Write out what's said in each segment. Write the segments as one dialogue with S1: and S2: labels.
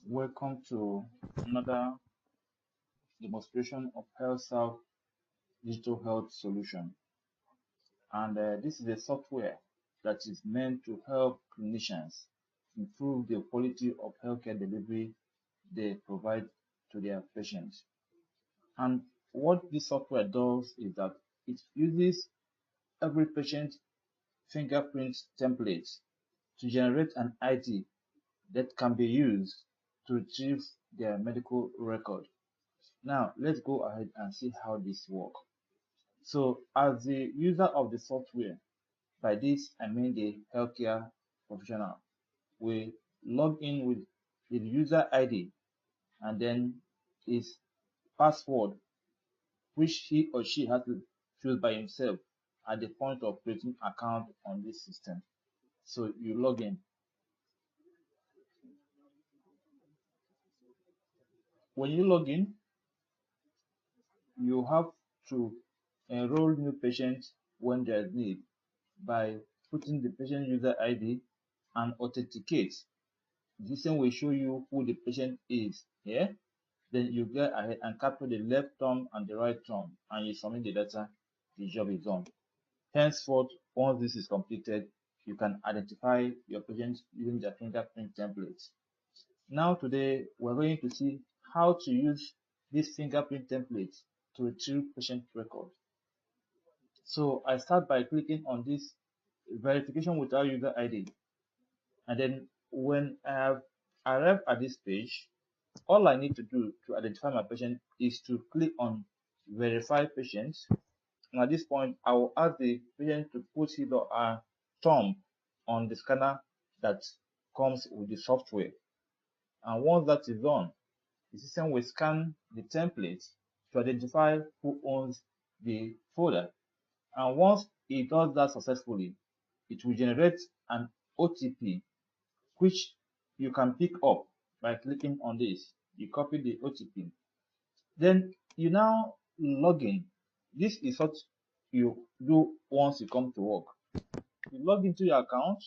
S1: Welcome to another demonstration of HealthServes digital health solution. And this is a software that is meant to help clinicians improve the quality of healthcare delivery they provide to their patients. And what this software does is that it uses every patient fingerprint template to generate an ID that can be used to retrieve their medical record. Now, let's go ahead and see how this works. So, as the user of the software, by this I mean the healthcare professional, will log in with his user ID and then his password, which he or she has to choose by himself at the point of creating account on this system. So you log in. When you log in, you have to enroll new patients when there is need by putting the patient user ID and authenticate. The system will show you who the patient is here. Then you go ahead and capture the left thumb and the right thumb and you submit the data. The job is done. Henceforth, once this is completed, you can identify your patients using their fingerprint templates. Now today, we're going to see how to use this fingerprint template to retrieve patient record. So I start by clicking on this verification without user ID. And then when I have arrived at this page, all I need to do to identify my patient is to click on verify patient. And at this point, I will ask the patient to put his or her thumb on the scanner that comes with the software. And once that is done, the system will scan the template to identify who owns the folder. And once it does that successfully, it will generate an OTP, which you can pick up by clicking on this. You copy the OTP. Then you now log in. This is what you do once you come to work. You log into your account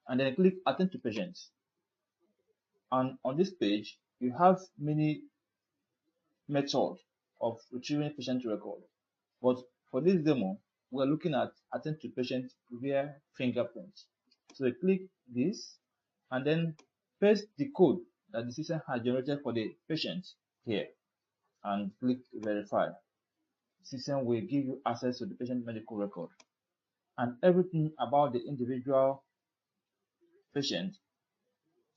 S1: and then click attend to patients. And on this page, you have many methods of retrieving patient record. But for this demo, we're looking at attend to patient via fingerprint. So you click this and then paste the code that the system has generated for the patient here and click verify. The system will give you access to the patient medical record and everything about the individual patient,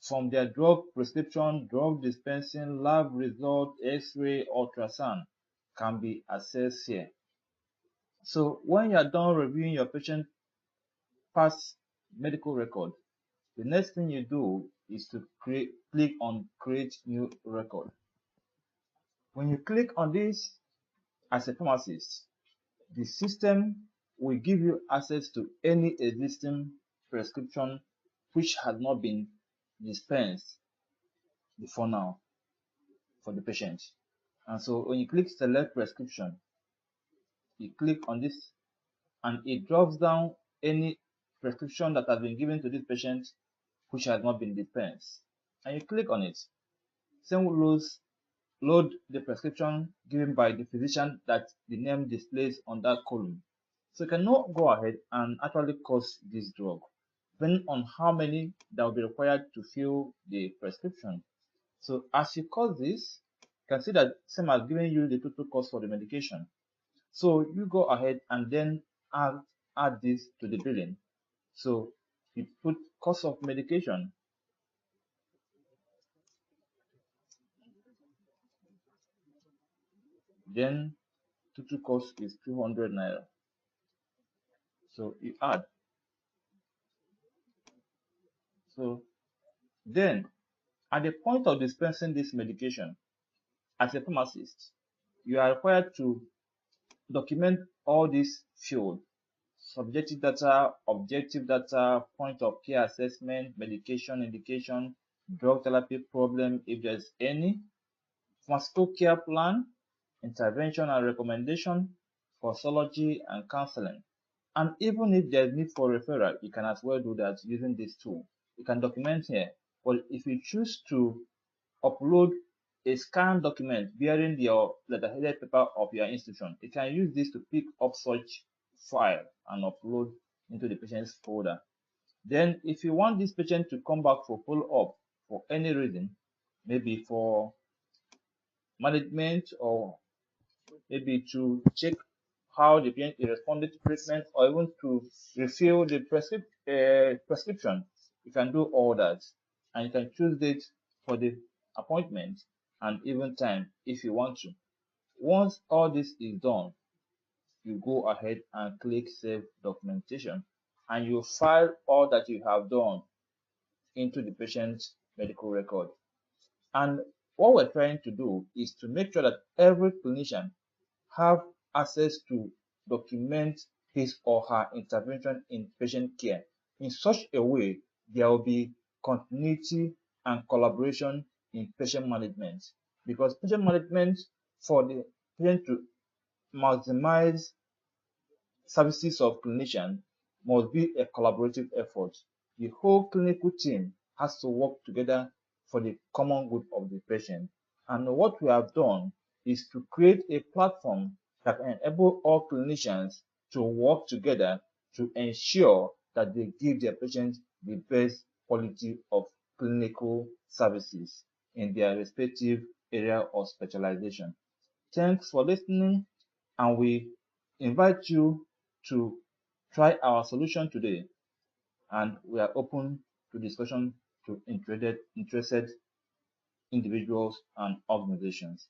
S1: from their drug prescription, drug dispensing, lab result, x-ray, ultrasound, can be accessed here. So when you are done reviewing your patient past medical record, the next thing you do is to click on create new record. When you click on this as a pharmacist, the system will give you access to any existing prescription which has not been dispensed before now for the patient. And so when you click select prescription, you click on this and it drops down any prescription that has been given to this patient which has not been dispensed. And you click on it. Same will load the prescription given by the physician that the name displays on that column. So you can now go ahead and actually cost this drug, depending on how many that will be required to fill the prescription. So as you cost this, you can see that same as giving you the total cost for the medication. So you go ahead and then add this to the billing. So you put cost of medication, then total cost is 200 naira. So you add. So then at the point of dispensing this medication, as a pharmacist, you are required to document all these fields: subjective data, objective data, point of care assessment, medication indication, drug therapy problem if there's any, pharmaceutical care plan, intervention and recommendation, posology and counseling. And even if there's need for referral, you can as well do that using this tool. You can document here But if you choose to upload a scanned document bearing your letterheaded paper of your institution, you can use this to pick up such file and upload into the patient's folder. Then if you want this patient to come back for follow-up for any reason, maybe for management or maybe to check how the patient is responding to treatment or even to refill the prescription, you can do all that. And you can choose date for the appointment and even time if you want to. Once all this is done, you go ahead and click Save Documentation and you file all that you have done into the patient's medical record. And what we're trying to do is to make sure that every clinician have access to document his or her intervention in patient care in such a way there will be continuity and collaboration in patient management, because patient management for the patient to maximize services of clinician must be a collaborative effort. The whole clinical team has to work together for the common good of the patient. And what we have done is to create a platform that enable all clinicians to work together to ensure that they give their patients the best quality of clinical services in their respective area of specialization. Thanks for listening, and we invite you to try our solution today. And we are open to discussion to interested individuals and organizations.